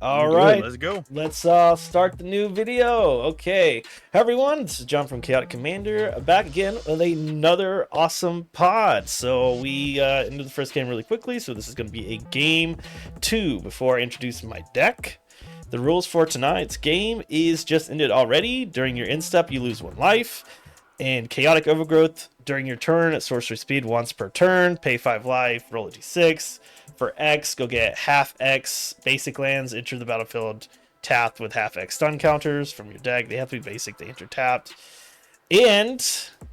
All Good. right, Let's go. let's start the new video. Okay, hey everyone, this is John from Chaotic Commander, back again with another awesome pod. So we into the first game really quickly, so this is going to be a game 2 before I introduce my deck. The rules for tonight's game is just ended already. During your end step, you lose 1 life. And Chaotic Overgrowth, during your turn at sorcery speed once per turn, pay 5 life, roll a d6. For X, go get half X basic lands, enter the battlefield tapped with half X stun counters from your deck. They have to be basic, they enter tapped. And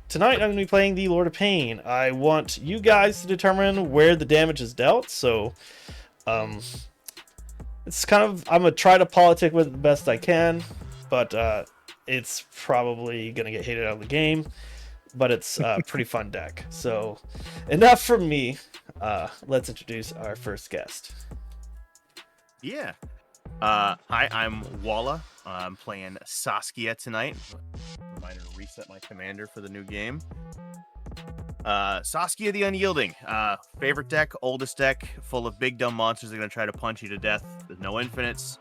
tonight I'm going to be playing the Lord of Pain. I want you guys to determine where the damage is dealt, so it's kind of, I'm going to try to politic with it the best I can, but it's probably going to get hated out of the game, but it's a pretty fun deck. So enough from me. Let's introduce our first guest. Yeah. Hi, I'm Walla. I'm playing Saskia tonight. Reminder to reset my commander for the new game. Saskia the Unyielding. Favorite deck, oldest deck, full of big dumb monsters that are going to try to punch you to death. There's no infinites.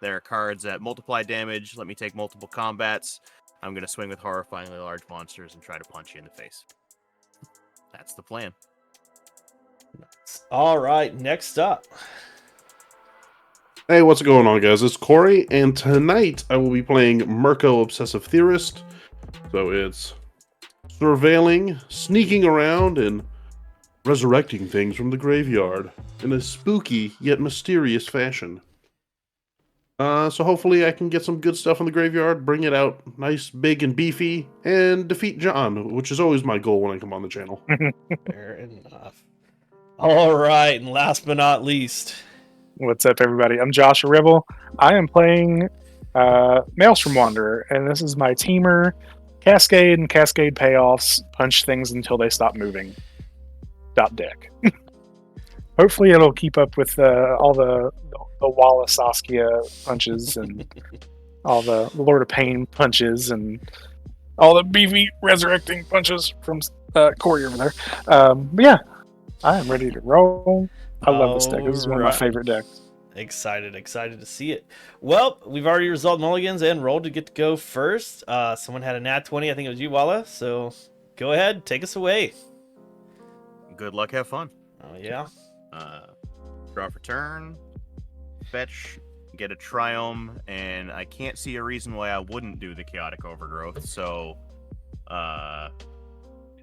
There are cards that multiply damage, let me take multiple combats. I'm going to swing with horrifyingly large monsters and try to punch you in the face. That's the plan. All right, next up. Hey, what's going on, guys? It's Corey, and tonight I will be playing Mirko Obsessive Theorist. So it's surveilling, sneaking around, and resurrecting things from the graveyard in a spooky yet mysterious fashion. So hopefully I can get some good stuff in the graveyard, bring it out nice, big, and beefy, and defeat John, which is always my goal when I come on the channel. Fair enough. All right, and last but not least. What's up, everybody? I'm Josh Rebel. I am playing Maelstrom Wanderer, and this is my teamer. Cascade and Cascade payoffs. Punch things until they stop moving. Dot deck. Hopefully, it'll keep up with all the Walla Saskia punches and all the Lord of Pain punches and all the beefy resurrecting punches from Corey over there. But yeah, I am ready to roll. I love this deck. This is one of my favorite decks. Excited to see it. Well, we've already resolved mulligans and rolled to get to go first. Someone had a nat 20. I think it was you, Walla. So go ahead, take us away. Good luck, have fun. Oh, yeah. Draw for turn, fetch, get a Triome, and I can't see a reason why I wouldn't do the Chaotic Overgrowth, so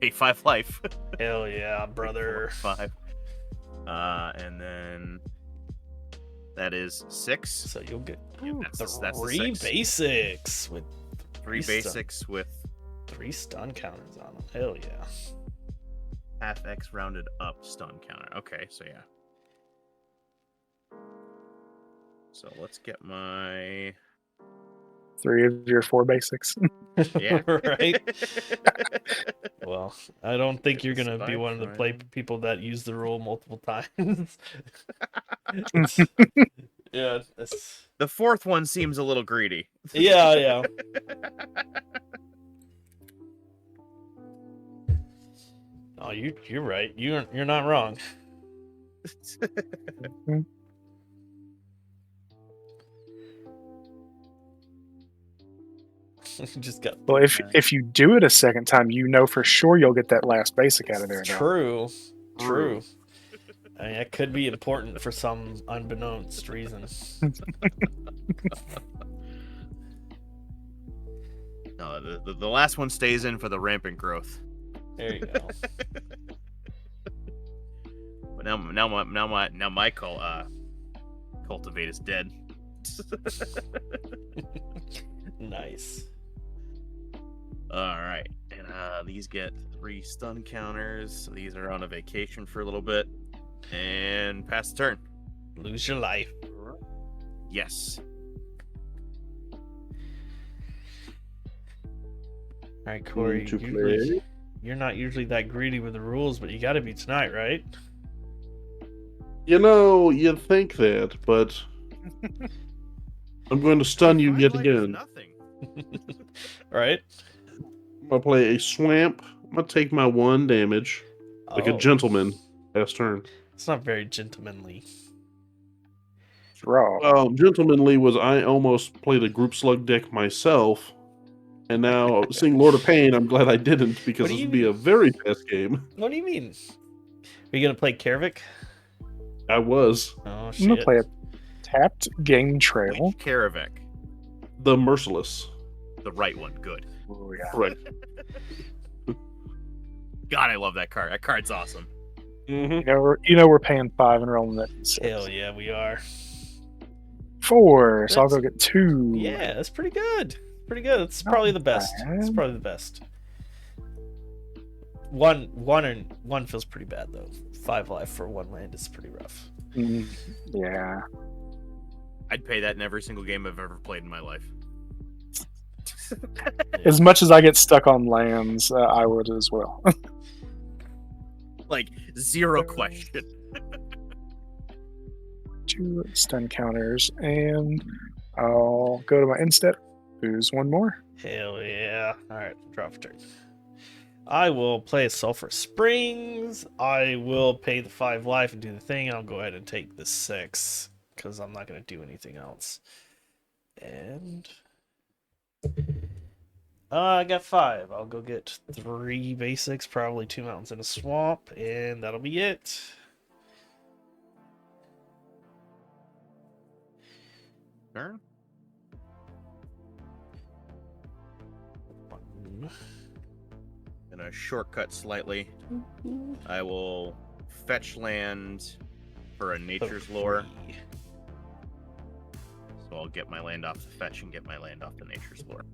pay 5 life. Hell yeah, brother. 5. And then that is 6. So you'll get that's 3 6. basics with 3 basics with 3 stun counters on them. Hell yeah. half X rounded up stun counter. Okay, so yeah. So let's get my 3 of your 4 basics. yeah. Right. Well, I don't think you're gonna be one of the people that use the rule multiple times. Yeah, the 4th one seems a little greedy. Yeah. Oh, you're right. You're not wrong. Just got. Well, if you do it a second time, you know for sure you'll get that last basic out of there. True. I mean, it could be important for some unbeknownst reason. No, the last one stays in for the rampant growth. There you go. But now my cultivate is dead. Nice. All right, and these get 3 stun counters. These are on a vacation for a little bit, and pass the turn. Lose your life. Yes. All right, Corey. You're not usually that greedy with the rules, but you got to be tonight, right? You know, you'd think that, but I'm going to stun you yet again. Nothing. Right? I'm going to play a Swamp. I'm going to take my 1 damage. Like a gentleman. Last turn. It's not very gentlemanly. Draw. Well, gentlemanly was I almost played a group slug deck myself, and now seeing Lord of Pain, I'm glad I didn't because What do this you would be a mean? very fast game. What do you mean? Are you gonna play Karavik? I was Oh I'm gonna shit! play a tapped game trail. Which Karavik? the merciless. The right one. Good. Oh yeah. Correct. God, I love that card. That card's awesome. Mm-hmm. You know we're paying 5 and rolling that d6. Hell yeah, we are. 4, so I'll go That's- get 2. Yeah, that's pretty good. Pretty good. It's Not probably the best. It's bad. probably the best. One feels pretty bad though. 5 life for 1 land is pretty rough. Yeah. I'd pay that in every single game I've ever played in my life. As much as I get stuck on lands, I would as well. Like, zero question. 2 stun counters, and I'll go to my instead. Booze 1 more. Hell yeah. Alright, draw for turn. I will play a Sulphur Springs. I will pay the 5 life and do the thing. I'll go ahead and take the 6 because I'm not going to do anything else. And I got 5. I'll go get 3 basics, probably 2 mountains and a swamp, and that'll be it. Turn. Gonna shortcut slightly. I will fetch land for a nature's lore. So I'll get my land off the fetch and get my land off the nature's lore.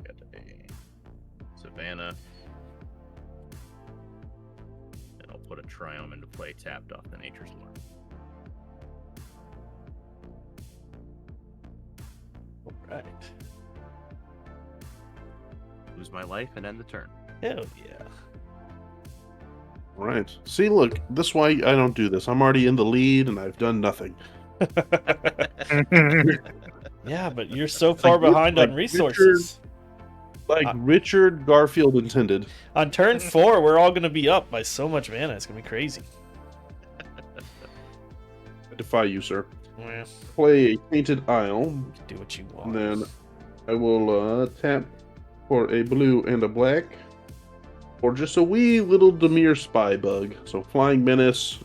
Got a Savannah. And I'll put a Triome into play tapped off the nature's lore. Alright. Lose my life and end the turn. Hell yeah. Right. See, look, this is why I don't do this. I'm already in the lead and I've done nothing. Yeah, but you're so far Like, behind on like resources. Like Richard Garfield intended. On turn 4, we're all going to be up by so much mana. It's going to be crazy. I defy you, sir. Yeah, Play a Tainted Isle, do what you want. and then I will tap for a blue and a black, or just a wee little Demir Spy Bug. So Flying Menace,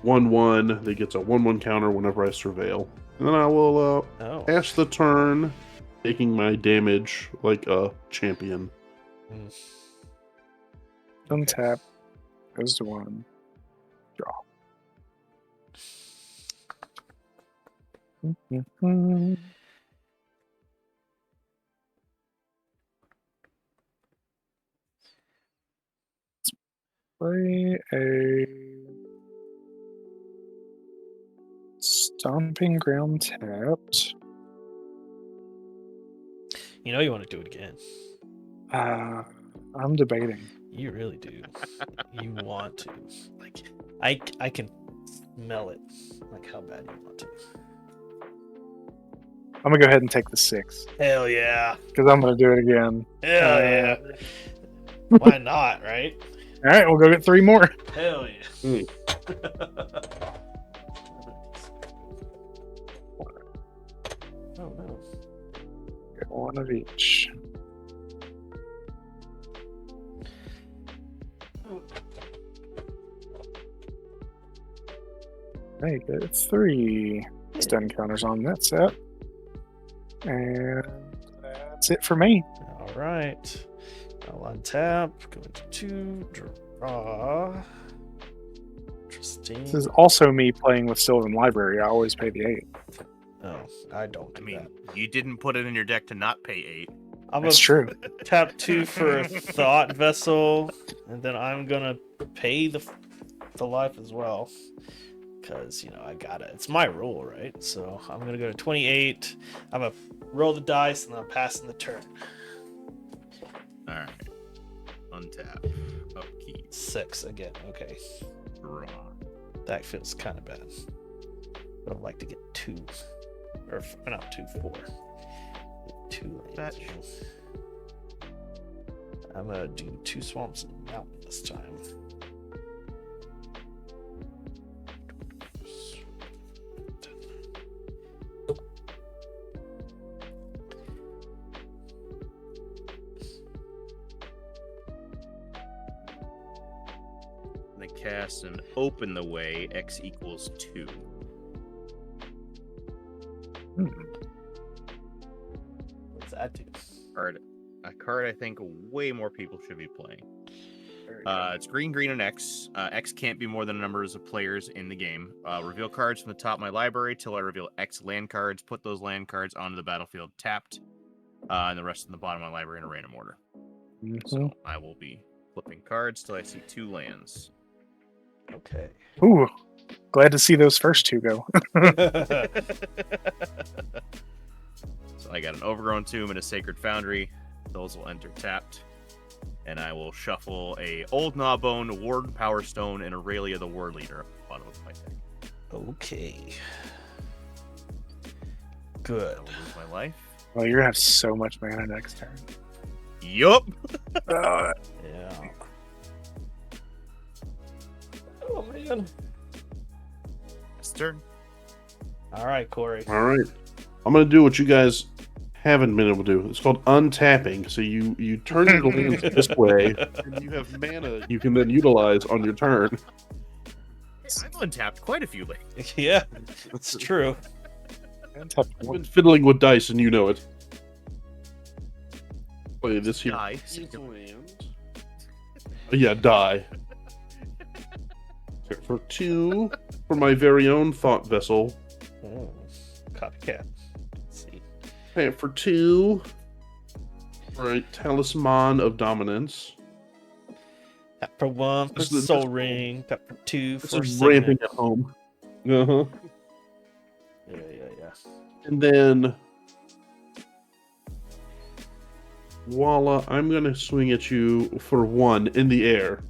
1/1, that gets a 1/1 counter whenever I surveil. And then I will Oh. pass the turn, taking my damage like a champion. Untap. Goes to 1. Draw. Play a Stomping Ground tapped. You know you want to do it again. I'm debating. You really do. You want to. Like, I can smell it. Like how bad you want to. I'm gonna go ahead and take the 6 Hell yeah. because I'm gonna do it again. Hell yeah. Why not, right? All right, we'll go get 3 more. Hell yeah. Oh no. Get 1 of each. Hey, it's 3 stun counters on that set. And that's it for me. All right. I'll untap. Go into 2. Draw. Interesting. This is also me playing with Sylvan Library. I always pay the 8. Oh, I don't do I mean, that. you didn't put it in your deck to not pay 8. I'm That's gonna true. tap 2 for Thought Vessel, and then I'm gonna pay the life as well. Because, you know, I gotta. It's my rule, right? So I'm gonna go to 28. I'm gonna roll the dice, and then I'm passing the turn. Alright. Untap. Upkeep. 6 again. Okay. Draw. That feels kind of bad. But I'd like to get 2. Or, not 2, 4. 2 lands. Fetch. I'm gonna do 2 swamps and a mountain this time. cast and open the way. X equals 2. What's that do? A card I think way more people should be playing. It's green, green, and X. X can't be more than the numbers of players in the game. Reveal cards from the top of my library till I reveal X land cards. Put those land cards onto the battlefield tapped, and the rest in the bottom of my library in a random order. So I will be flipping cards till I see 2 lands. Okay. Ooh, glad to see those first 2 go. So I got an Overgrown Tomb and a Sacred Foundry. Those will enter tapped. And I will shuffle a Old Gnawbone, Warden Power Stone, and Aurelia the War Leader at the bottom of my deck. Okay. Good. I'll lose my life. Well, you're gonna have so much mana next turn. Yup. Uh, Yeah. Oh man. Next turn. All right, Corey. All right. I'm going to do what you guys haven't been able to do. It's called untapping. So you turn your lands this way, and you have mana you can then utilize on your turn. I've untapped quite a few lately. Yeah, it's true. I've been fiddling with dice, and you know it. Play this here. Die. Yeah, die. For 2, for my very own thought vessel. Oh, copycat. Let's see. Pay it for 2. For a talisman of dominance. Tap for 1 for This is- Soul Ring. Tap for 2 This for is Signet. ramping at home. Uh-huh. Yeah. And then voila, I'm gonna swing at you for 1 in the air.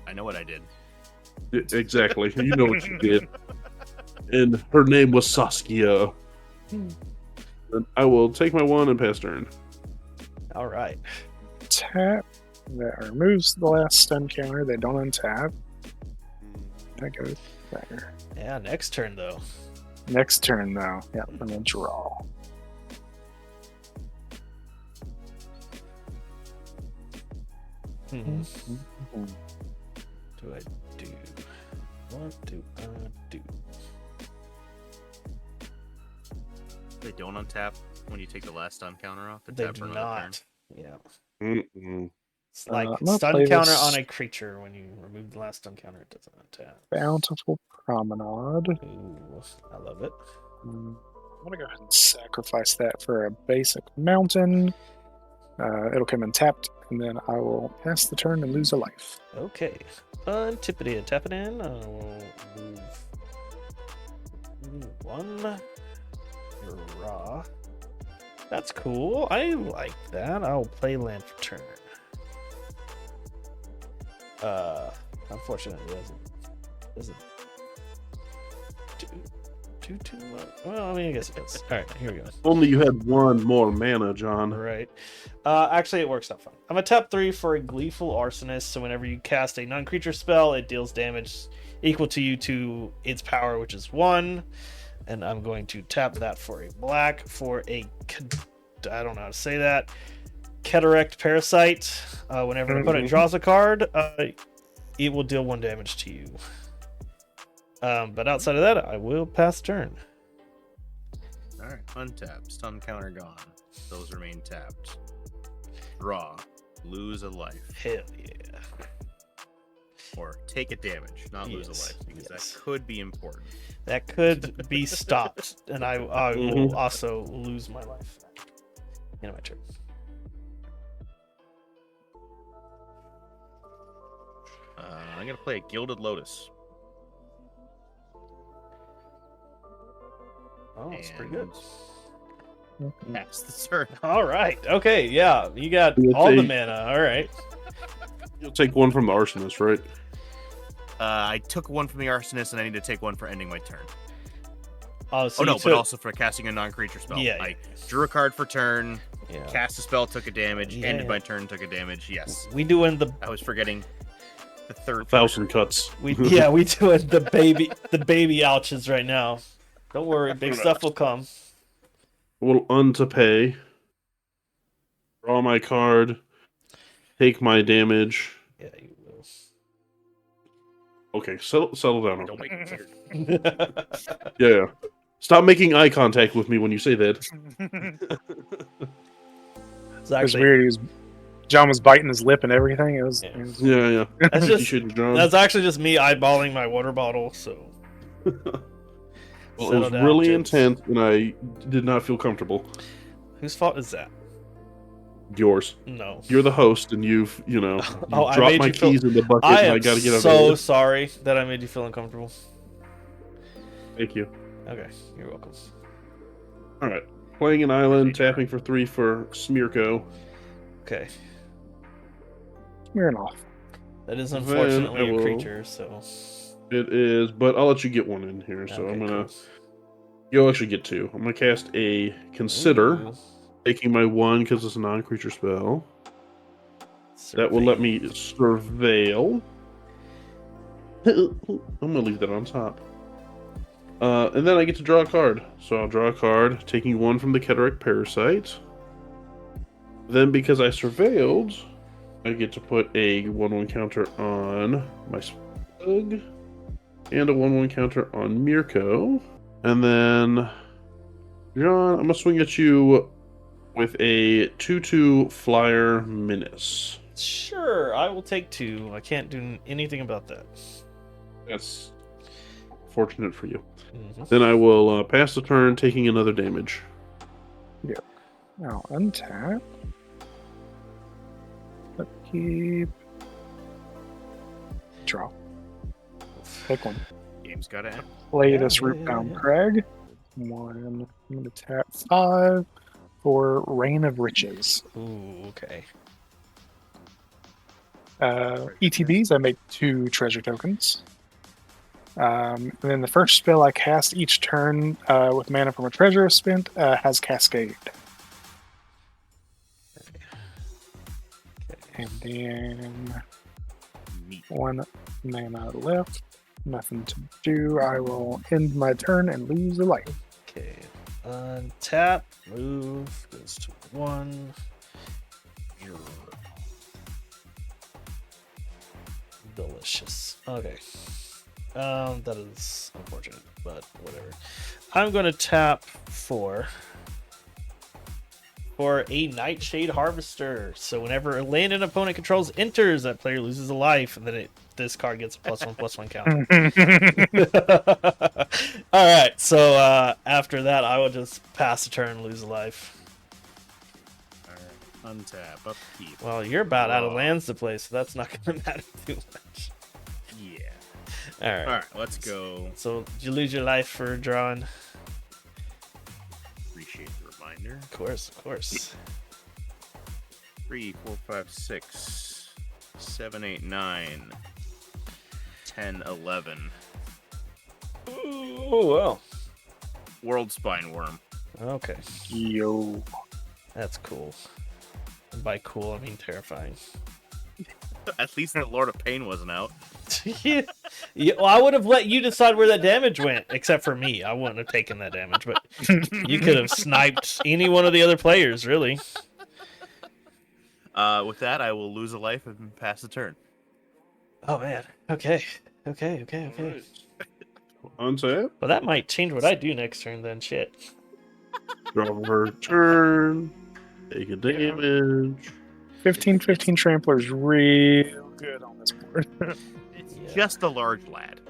I know what I did. Exactly. You know what you did. And her name was Saskia. And I will take my 1 and pass turn. All right. Tap. That removes the last stun counter. They don't untap. That goes there. Yeah, next turn though. Next turn, though. Yeah, I'm gonna draw. Hmm. Do I do? What do I do? They don't untap when you take the last stun counter off. They tap do for another turn. not. Yeah. Mm-mm. It's like I'm gonna stun play counter this- on a creature. When you remove the last stun counter, it doesn't untap. Bountiful Promenade. Ooh, I love it. I'm gonna go ahead and sacrifice that for a basic mountain. It'll come in tapped, and then I will pass the turn and lose a life. Okay. Untip it in. Tap it in. I will move 1. You're raw. That's cool. I like that. I'll play land for turn. Unfortunately, it doesn't do too much. Well, I mean, I guess it does. All right, here we go. Only you had 1 more mana, John. Right. Actually, it works out fine. I'm a tap 3 for a Gleeful Arsonist, so whenever you cast a non-creature spell, it deals damage equal to you to its power, which is 1. And I'm going to tap that for a black for a... I don't know how to say that. Cataract Parasite. Whenever an opponent draws a card, it will deal 1 damage to you. But outside of that, I will pass turn. Alright, untap. Stun counter gone. Those remain tapped. Draw. Lose a life. Hell yeah. Or take a damage, not lose a Yes, life, because yes. that could be important. That could be stopped, and I will also lose my life. End of my turn. I'm going to play a Gilded Lotus. Oh, that's pretty good. Pass the turn. All right. Okay. Yeah. You got You'll all the take- mana. All right. You'll take 1 from the arsonist, right? I took 1 from the Arsonist, and I need to take 1 for ending my turn. Oh, so Oh, no, you but took- also for casting a non-creature spell. Yeah, I drew a card for turn, yeah. cast a spell, took a damage, Yeah. ended my turn, took a damage. Yes. We doing the I was forgetting the third 1,000 cuts. we doing the baby ouches right now. Don't worry, big stuff will come. We'll untapay. Draw my card. Take my damage. Yeah, you will. Okay, settle down. Don't Okay. make it weird. Yeah. Stop making eye contact with me when you say that. It's It was actually weird. John was biting his lip and everything. It was. Yeah. It was Yeah. that's You just should drown. that's actually just me eyeballing my water bottle. So Well, it settle was down, really gents. intense, and I did not feel comfortable. Whose fault is that? Yours. No. You're the host, and you've Oh, I dropped made my you feel- keys in the bucket, I and I am gotta get out of so here. sorry that I made you feel uncomfortable. Thank you. Okay, you're welcome. All right. Playing an island, tapping for 3 for Smearko. Okay, smearing off. that is Then unfortunately I a will- creature. So It is, but I'll let you get one in here. So I'm Okay, gonna. cool. You'll actually get 2. I'm gonna cast a Consider, Ooh. taking my 1 because it's a non-creature spell. That will let me surveil. I'm gonna leave that on top. And then I get to draw a card. So I'll draw a card, taking 1 from the Cataract Parasite. Then, because I surveilled, I get to put a 1/1 counter on my Spug, and a 1/1 counter on Mirko. And then, John, I'm gonna swing at you with a 2/2 Flyer Menace. Sure, I will take 2. I can't do anything about that. That's fortunate for you. Mhm. Then I will pass the turn, taking another damage. Now untap. Upkeep. Draw. Pick one. Game's gotta end. Play Yeah, this yeah, Rootbound yeah. Crag. 1. I'm gonna tap 5 for Reign of Riches. Ooh, okay. ETBs, I make 2 treasure tokens. And then the first spell I cast each turn with mana from a treasure spent has Cascade. And then Meat. 1 mana left. Nothing to do. I will end my turn and lose a life. Okay. Untap. Move. Goes to 1. Delicious. Okay. That is unfortunate, but whatever. I'm gonna tap for a Nightshade Harvester. So whenever a land an opponent controls enters, that player loses a life, and then this card gets a +1/+1 counter. All right. So after that, I will just pass the turn and lose a life. Alright, untap, upkeep. Well, you're about out of Draw. lands to play, so that's not gonna matter too much. Yeah. All right. Alright, let's go. So did you lose your life for drawing? Appreciate the reminder. Of course, of course. 3, 4, 5, 6, 7, 8, 9, 10, 11. Oh well. World Spine Worm. Okay, Yo. that's cool. And by cool, I mean terrifying. At least the Lord of Pain wasn't out. Yeah, well, I would have let you decide where that damage went, except for me. I wouldn't have taken that damage, but you could have sniped any one of the other players, really. With that, I will lose a life and pass the turn. Oh man. Okay. Okay. Untap. Well, that might change what I do next turn. Then shit. Draw her turn. Take a damage. 15/15 Trampler's real good on this board. It's Yeah. just a large lad.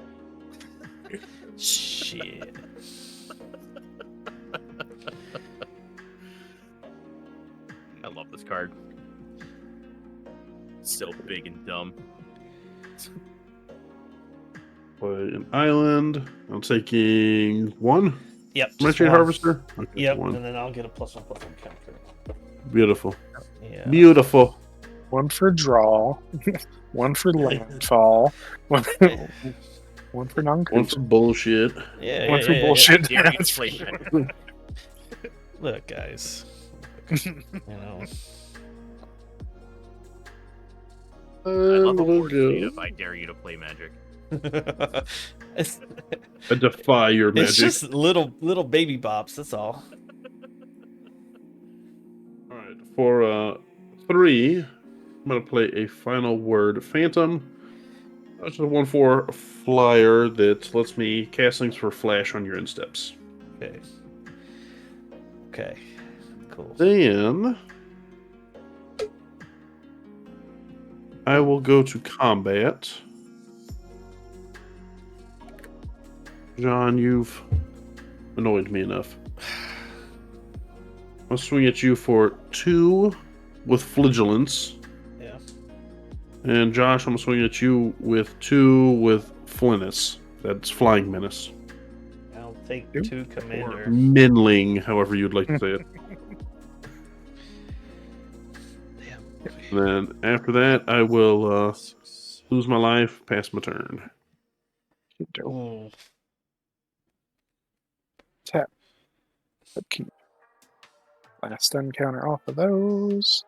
Shit. I love this card. So big and dumb. Play an island. I'm taking 1. Yep. just Nightshade one. Harvester. Okay, Yep. 1. And then I'll get a +1/+1 counter. Beautiful. Yeah. Beautiful. 1 for draw. 1 for landfall. 1 for Want non-creature. some bullshit. Yeah. 1 for yeah. bullshit. Dare you to play Magic. Look, guys. You know. I love a we'll board made go. of I dare you to play Magic. it's I defy your magic. it's just little baby bops. That's all. All right, for 3, I'm gonna play a final word Phantom. That's a 1/4 flyer that lets me cast things for flash on your end steps. Okay. Okay. Cool. Then I will go to combat. John, you've annoyed me enough. I'll swing at you for 2 with Flagellance. Yeah. And Josh, I'm swinging at you with 2 with Flinus. That's Flying Menace. I'll take Two? 2 commander. Minling, however you'd like to say it. Damn. And then after that, I will lose my life, pass my turn. Ooh. Tap. Upkeep. Last encounter off of those.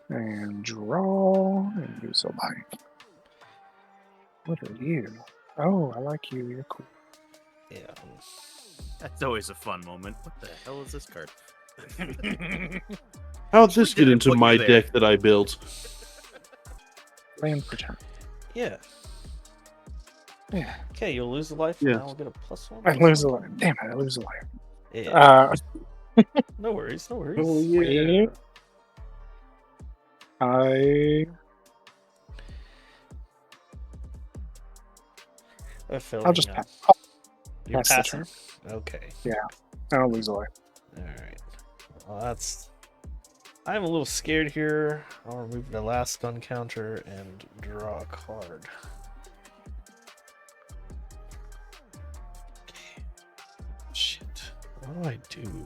And draw. And use a life. What are you? Oh, I like you. You're cool. Yeah. That's always a fun moment. What the hell is this card? How'd this Did get I into put you my there? deck that I built? Land per turn. Yeah. Yeah. Okay, you'll lose a life, Yes. and I will get a +1. I lose a life. Damn it, I lose a life. Yeah. No worries, no worries. Oh, yeah. I I feel I'll just like, pass. you're pass the passing. Okay. I'll lose a life. All right. Well, that's. I'm a little scared here. I'll remove the last stun counter and draw a card. Okay. Shit. What do I do?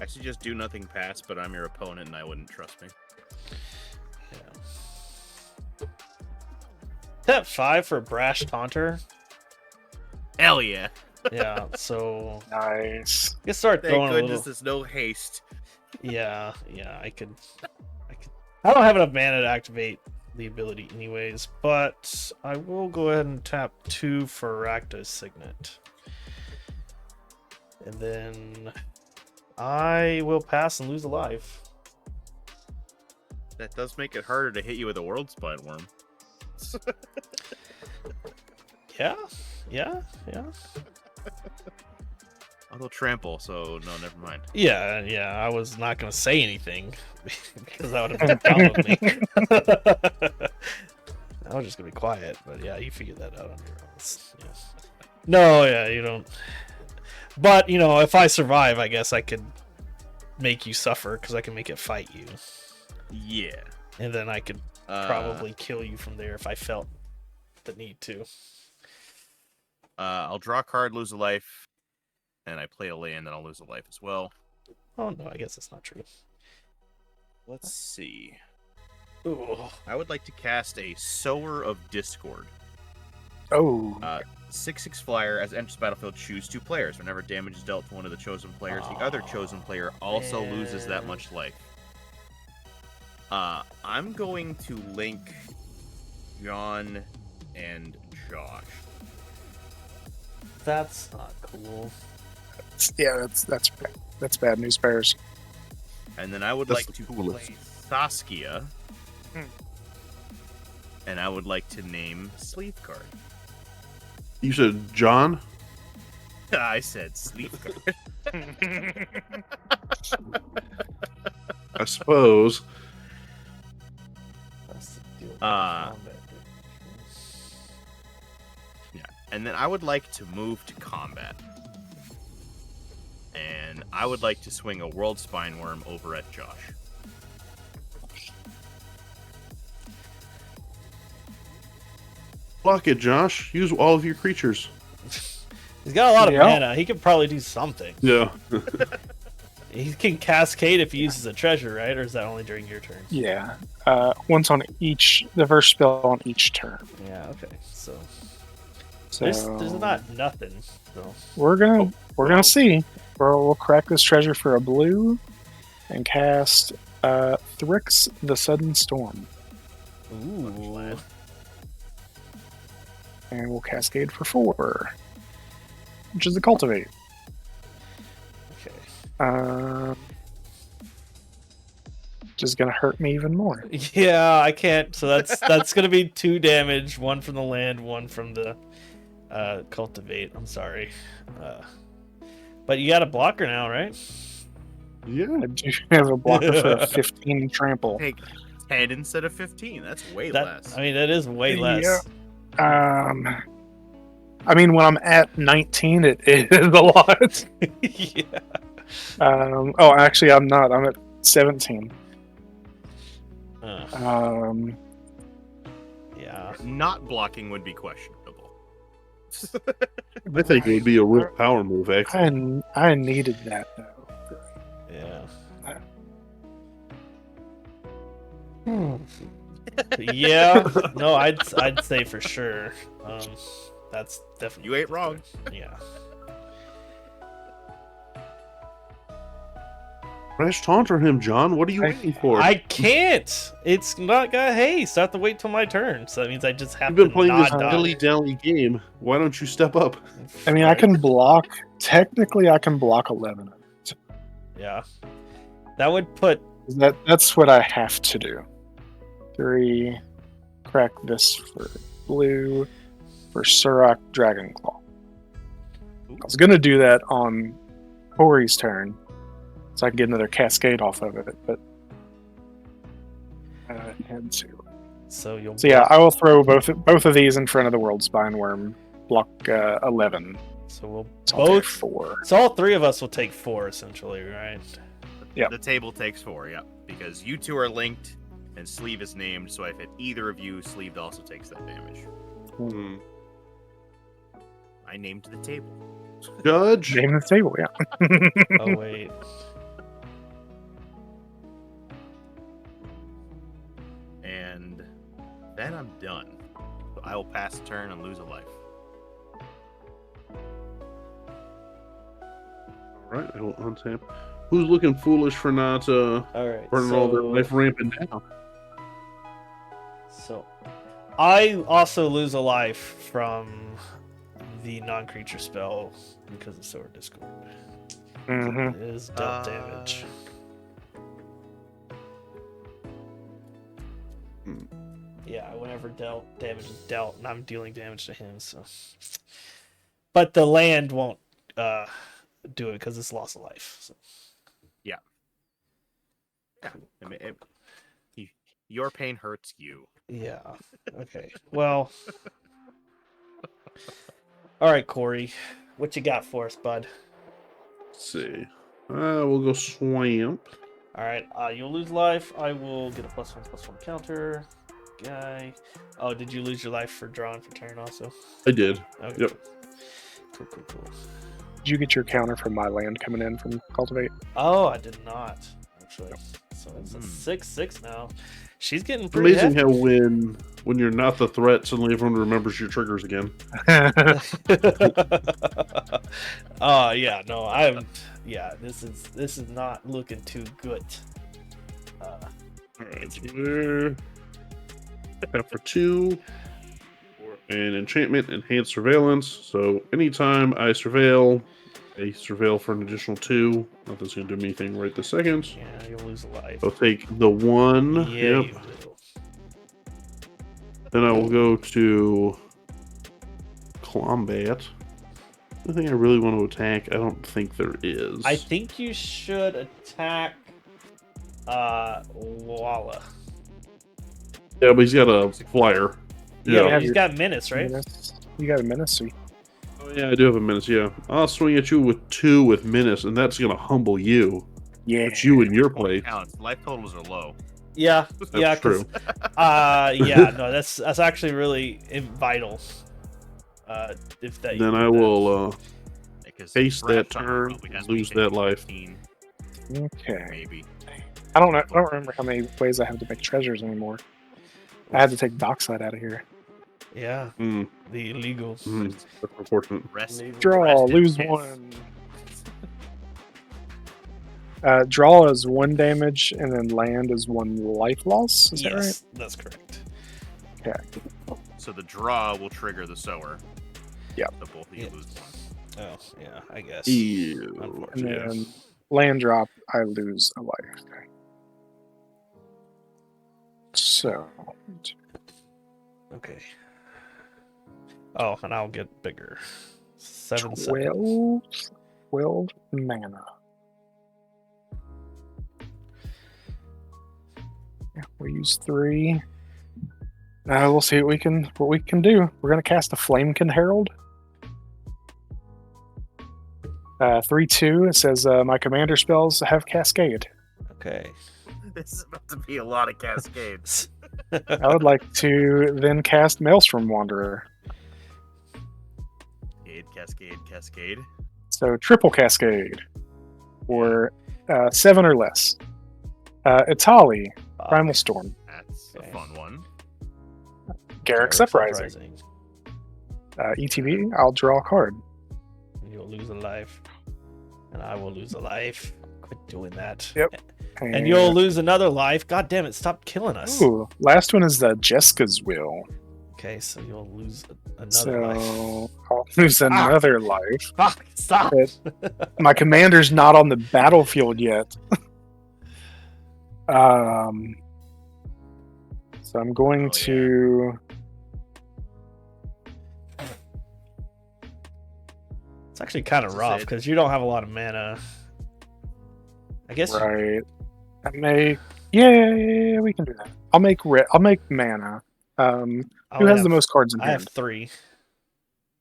Actually, just do nothing pass, but I'm your opponent and I wouldn't trust me. Yeah. Tap 5 for Brash Taunter. Hell yeah! Yeah, so Nice. you start Thank throwing a goodness little. there's no haste. Yeah, I could. I don't have enough mana to activate the ability, anyways. But I will go ahead and tap 2 for Rakdos Signet, and then I will pass and lose a life. That does make it harder to hit you with a World Spine Worm. Yeah. Although trample, so no, never mind. Yeah. I was not gonna say anything because that would have been dumb of me. I was just gonna be quiet, but yeah, you figured that out on your own. Yeah. No, yeah, you don't. But if I survive, I guess I could make you suffer because I can make it fight you, Yeah. and then I could probably kill you from there if I felt the need to. I'll draw a card, lose a life, and I play a land, and I'll lose a life as well. Oh no, I guess that's not true. Let's see. Ooh. I would like to cast a Sower of Discord. Oh, 6/6 flyer. As it enters the battlefield, choose 2 players. Whenever damage is dealt to one of the chosen players, the other chosen player also loses that much life. I'm going to link John and Josh. That's not cool. yeah, that's bad news bears. And then I would That's like the to coolest. play Saskia. Hmm. And I would like to name Sleeve Card. You said John? I said Sleeve Card. I suppose. That's the deal with Uh, combat. And then I would like to move to combat. And I would like to swing a World Spine Worm over at Josh. Block it, Josh. Use all of your creatures. He's got a lot of Yeah. mana. He could probably do something. Yeah. He can cascade if he uses a treasure, right? Or is that only during your turn? Yeah. Once on each, the first spell on each turn. Yeah. Okay. So So there's not nothing. So we're gonna see. We'll crack this treasure for a blue, and cast Thrix the Sudden Storm, ooh. and we'll cascade for 4, which is the Cultivate. Okay. which is going to hurt me even more. Yeah, I can't. So that's gonna be 2 damage, 1 from the land, 1 from the cultivate. I'm sorry, but you got a blocker now, right? Yeah. I do have a blocker for a 15 trample. Take 10 instead of 15. That's way That less. I mean, that is way less. I mean, when I'm at 19, it is a lot. Yeah. Oh, actually, I'm not. I'm at 17. Yeah. Not blocking would be questionable. I think it would be a real power move, actually. I needed that though. Yeah. Yeah. No, I'd say for sure. That's definitely. You ain't wrong. Yeah. Crash taunter him, John. What are you waiting for? I can't. It's not got haste. I have to wait till my turn. So that means I just have You've been to playing this not die. dilly-dally game. Why don't you step up? I mean, I can block. Technically, I can block 11. Yeah. That would put. That's what I have to do. 3. Crack this for blue. For Surak Dragonclaw. I was gonna do that on Corey's turn, so I can get another cascade off of it, but I had to. So yeah, I will throw both of these in front of the World Spine Worm. Block 11. So we'll So I'll take both 4. So all 3 of us will take 4 essentially, right? Yeah. The table takes 4, yep. Because you two are linked and Sleeve is named, so if either of you, Sleeve also takes that damage. Hmm. I named the table. Judge? Name the table, yeah. Oh wait. And then I'm done. So I will pass a turn and lose a life. Alright, I will untap. Who's looking foolish for not All right. burning all their life ramping down? So I also lose a life from the non-creature spell because of Sword Discord. Mhm. It is dealt damage. Yeah, whenever damage is dealt, and I'm dealing damage to him, so. But the land won't do it because it's lost a life. So. Yeah. I mean, your pain hurts you. Yeah. Okay. Well. All right, Corey. What you got for us, bud? Let's see. We'll go swamp. All right. You'll lose life. I will get a +1/+1 counter. Guy. Oh, did you lose your life for drawing for turn also? I did. Okay. Yep. Cool. Did you get your counter from my land coming in from Cultivate? Oh, I did not actually. So it's a 6/6 now. She's getting pretty Amazing hefty. how when you're not the threat, suddenly everyone remembers your triggers again. Oh yeah, no, I'm. Yeah, this is not looking too good. Alright, so we're tap for 2. And enchantment, enhanced surveillance. So anytime I surveil for an additional 2. Nothing's gonna do me anything right this second. Yeah, you'll lose a life. I'll take the 1. Yeah, Yep. you will. Then I will go to combat. Anything I really want to attack? I don't think there is. I think you should attack Walla. Yeah, but he's got a flyer. Yeah, Yeah. he's got menace, right? You got a menace. Oh, yeah, I do have a menace, yeah. I'll swing at you with 2 with menace, and that's going to humble you. Yeah. It's you in your place. Counts. Life totals are low. Yeah, That's yeah, true. yeah, no, that's actually really vital. If that. Then I will Because face that Brash turn, probably has lose me that life. 15, Okay. maybe. I don't know. I don't remember how many ways I have to make treasures anymore. I had to take Dockside out of here. Yeah, Mm, the illegal. that's unfortunate. Rest. Draw, rest in lose peace. 1. Draw is 1 damage, and then land is 1 life loss. Is that right? Yes, that's correct. Okay. So the draw will trigger the sower. Yep. So both of you Yeah. lose 1. Oh, yeah, I guess. Ew. And Unfortunately. then land drop, I lose a life. So, Okay. Oh, and I'll get bigger. 7, 7. 12 mana. Yeah, we use 3. We'll see what we can do. We're gonna cast a Flamekin Herald. 3/2. It says my commander spells have Cascade. Okay. This is about to be a lot of cascades. I would like to then cast Maelstrom Wanderer. Cascade. So triple Cascade, or 7 or less. Itali, Primal Storm. That's Okay. a fun one. Garrick's Uprising. ETB, I'll draw a card. You'll lose a life. And I will lose a life. Quit doing that. Yep. And you'll lose another life. God damn it, stop killing us. Ooh, last one is the Jeska's Will. Okay, so you'll lose another So life. I'll lose another life. Fuck, stop. My commander's not on the battlefield yet. So I'm going to. It's actually kind of rough because you don't have a lot of mana. I guess. Right. I make. Yeah, we can do that. I'll make mana. Who has the most cards in I hand? have 3.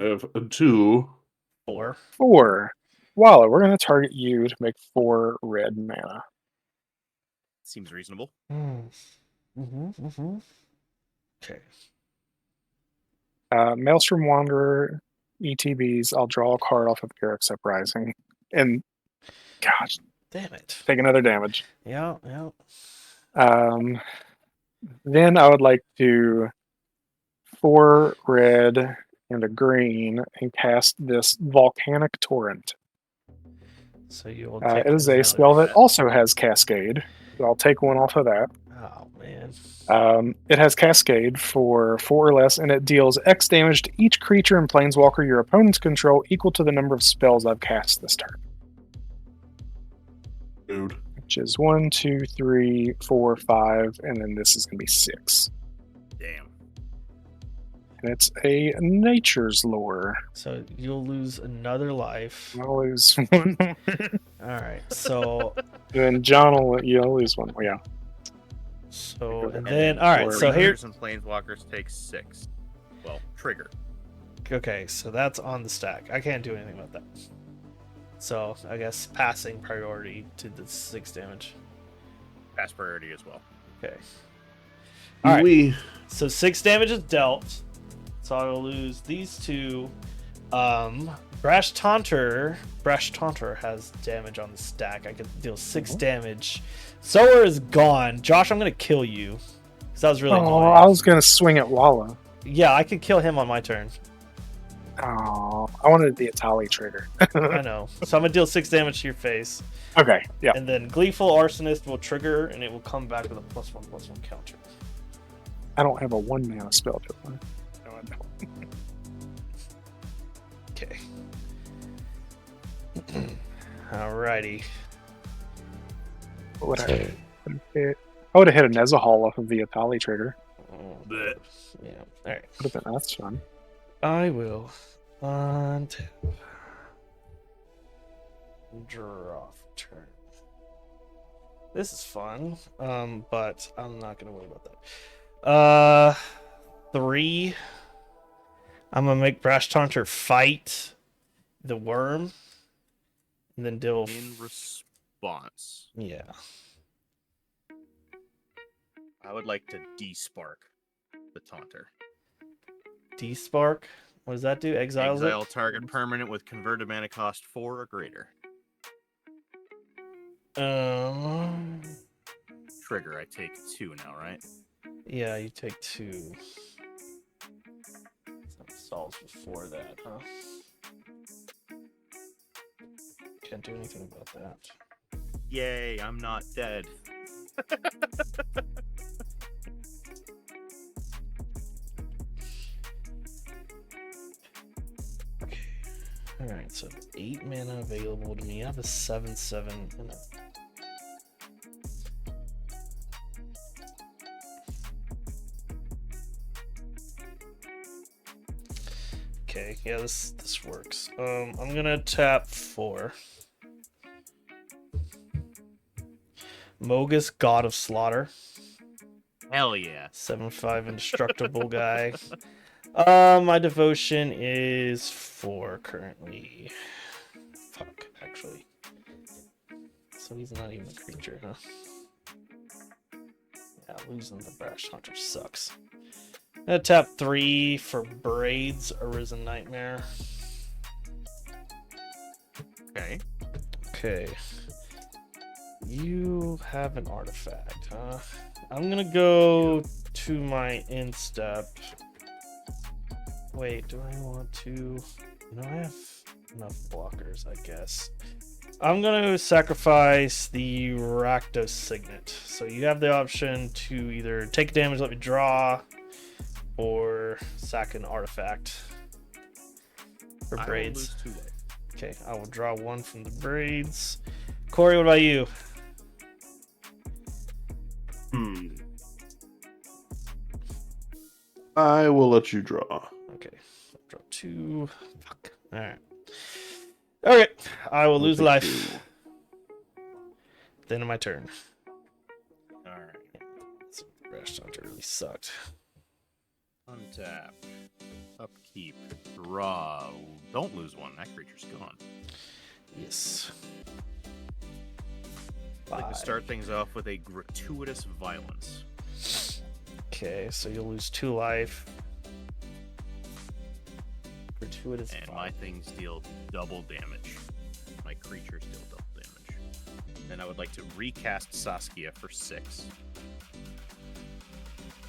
I have 2. 4. 4. Walla, we're going to target you to make 4 red mana. Seems reasonable. Okay. Maelstrom Wanderer, ETBs. I'll draw a card off of Garrick's Uprising. And, gosh, Damn it. take another damage. Yeah. Then I would like to 4 red and a green and cast this Volcanic Torrent. So you'll. It is a spell that also has Cascade. So I'll take 1 off of that. Oh man. It has Cascade for 4 or less, and it deals X damage to each creature and planeswalker your opponents control equal to the number of spells I've cast this turn. Dude. Which is 1, 2, 3, 4, 5, and then this is going to be 6. Damn. And it's a Nature's Lore. So you'll lose another life. I'll lose 1. All right. So. Then John you'll lose 1. Yeah. So and then all right. So here. And planeswalkers take 6. Well, trigger. Okay. So that's on the stack. I can't do anything about that. So I guess passing priority to the 6 damage. Pass priority as well. Okay. All right. We So 6 damage is dealt. So I will lose these 2. Brash Taunter has damage on the stack. I could deal 6 damage. Sower is gone. Josh, I'm gonna kill you. Because that was really annoying. I was going to swing at Walla. Yeah, I could kill him on my turn. Oh, I wanted the Itali trigger. I know. So I'm gonna deal 6 damage to your face. Okay, yeah. And then Gleeful Arsonist will trigger and it will come back with a +1/+1 counter. I don't have a 1 mana spell, do I? No, I don't. Okay. Alrighty. What would I hit? I would have hit a Nezahal off of the Itali trigger. Yeah. Alright. Would have been that's fun. I will untap. Draw turn. This is fun. But I'm not gonna worry about that. 3. I'm gonna make Brash Taunter fight the worm. And then deal In response, yeah. I would like to despark the Taunter. D-Spark. What does that do? Exiles Exile it? target permanent with converted mana cost 4 or greater. Trigger, I take 2 now, right? Yeah, you take 2. That solves before that, huh? Can't do anything about that. Yay, I'm not dead. Okay. Alright, so 8 mana available to me. I have a 7/7 and a... Okay, yeah, this works. I'm gonna tap 4. Mogus, God of Slaughter. Hell yeah. 7/5 indestructible guy. My devotion is 4 currently. Fuck, actually. So he's not even a creature, huh? Yeah, losing the Brash Hunter sucks. I'm gonna tap 3 for Braids, Arisen Nightmare. Okay. Okay. You have an artifact, huh? I'm gonna go to my instep. Wait, do I want to? No, I have enough blockers, I guess. I'm gonna sacrifice the Rakdos Signet. So you have the option to either take damage, let me draw, or sack an artifact for Braids. I will lose 2 life. Okay, I will draw 1 from the Braids. Corey, what about you? I will let you draw. Okay, draw 2. Fuck. All right. Okay, I will lose take life. Then my turn. Alright. This Brash Hunter really sucked. Untap. Upkeep. Draw. Don't lose 1. That creature's gone. Yes. I'd like to 5. start things off with a gratuitous violence. Okay, so you'll lose 2 life. Gratuitous. And my things deal double damage. My creatures deal double damage. Then I would like to recast Saskia for 6.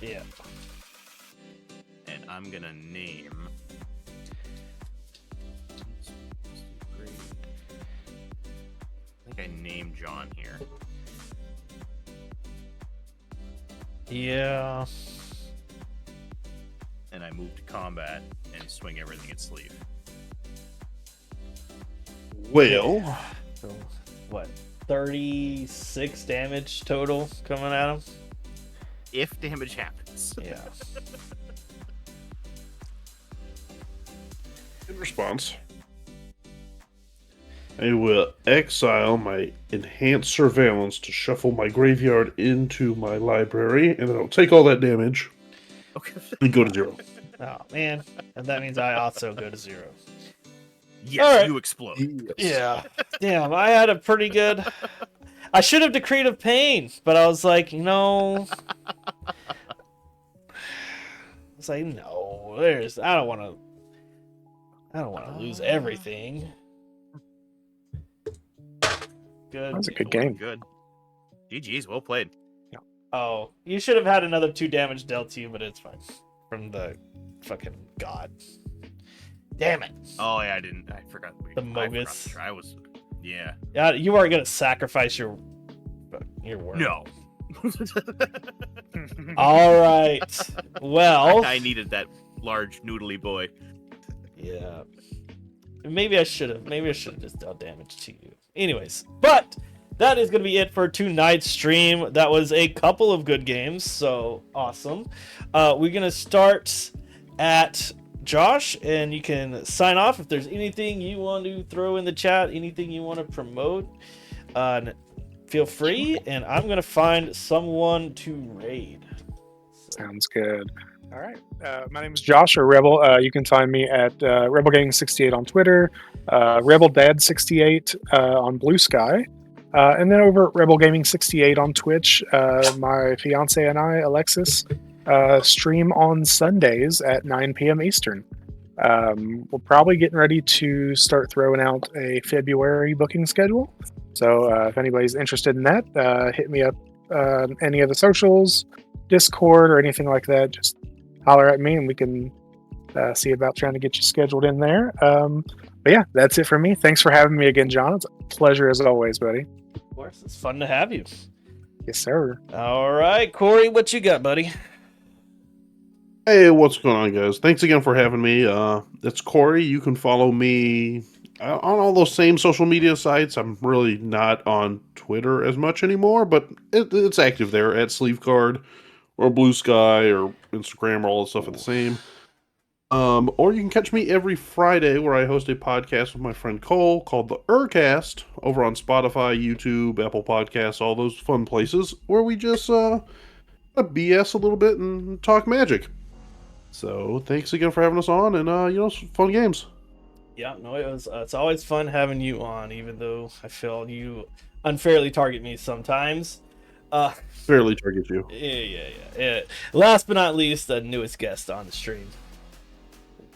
Yeah. And I'm gonna name. I think I named John here. Yeah. And I move to combat and swing everything at sleeve. Well, So, what? 36 damage total coming at him? If damage happens. Yeah. in response, I will exile my enhanced surveillance to shuffle my graveyard into my library, and then I'll take all that damage Okay. and go to 0. Oh, man. And that means I also go to 0. Yes, All right. you explode. Yeah. Damn, I had a pretty good. I should have Decreed of Pain, but I was like, I was like, no, I don't want to lose everything. Good. That was a good game. Good. GG's, well played. Oh, you should have had another 2 damage dealt to you, but it's fine. From the fucking god. Damn it. Oh yeah, I forgot. The I forgot Mogus. to try. I was. Yeah. Yeah, you are gonna sacrifice your work. No. All right. Well. I needed that large noodly boy. Yeah. Maybe I should have just dealt damage to you. Anyways, but that is going to be it for tonight's stream. That was a couple of good games, so awesome. We're going to start at Josh, and you can sign off if there's anything you want to throw in the chat, anything you want to promote. Feel free, and I'm going to find someone to raid. Sounds good. All right. My name is Josh, or Rebel. You can find me at Rebel Gaming 68 on Twitter, Rebel Dad 68 on Blue Sky, and then over at Rebel Gaming 68 on Twitch. My fiance and I, Alexis, stream on Sundays at 9 p.m. Eastern. We're probably getting ready to start throwing out a February booking schedule. So if anybody's interested in that, hit me up any of the socials, Discord, or anything like that. Just holler at me and we can see about trying to get you scheduled in there. But yeah, that's it for me. Thanks for having me again, John. It's a pleasure as always, buddy. Of course, it's fun to have you. Yes, sir. All right, Corey, what you got, buddy? Hey, what's going on, guys? Thanks again for having me. It's Corey. You can follow me on all those same social media sites. I'm really not on Twitter as much anymore, but it's active there at Sleeve Card or Blue Sky or Instagram, or all that stuff are the same. Or you can catch me every Friday where I host a podcast with my friend Cole called the Urcast over on Spotify, YouTube, Apple Podcasts, all those fun places where we just BS a little bit and talk Magic. So thanks again for having us on, and fun games. Yeah, no, it's always fun having you on, even though I feel you unfairly target me sometimes. Fairly target you. Yeah. Last but not least, the newest guest on the stream.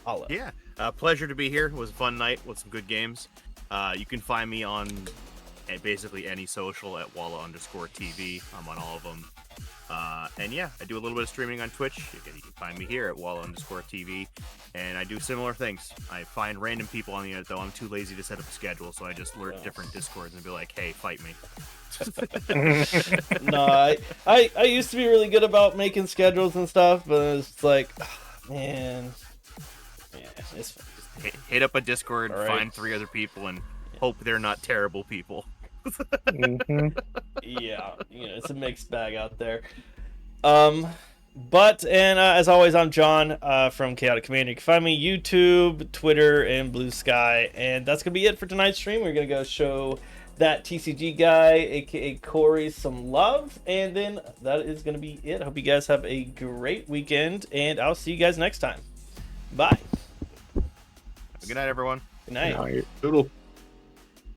Holla. Yeah, pleasure to be here. It was a fun night with some good games. You can find me on basically any social at Walla_TV. I'm on all of them. And yeah, I do a little bit of streaming on Twitch. You can find me here at Walla_TV. And I do similar things. I find random people on the internet, though I'm too lazy to set up a schedule, so I just lurk different Discords and be like, hey, fight me. No, I used to be really good about making schedules and stuff, but it's like, man, it's Hit up a Discord, All right. find 3 other people, and hope they're not terrible people. yeah, it's a mixed bag out there. As always, I'm John from Chaotic Commander. You can find me YouTube, Twitter, and Blue Sky. And that's gonna be it for tonight's stream. We're gonna go show that TCG guy, aka Corey, some love, and then that is gonna be it. I hope you guys have a great weekend, and I'll see you guys next time. Bye. Good night, everyone. Good night. Toodle.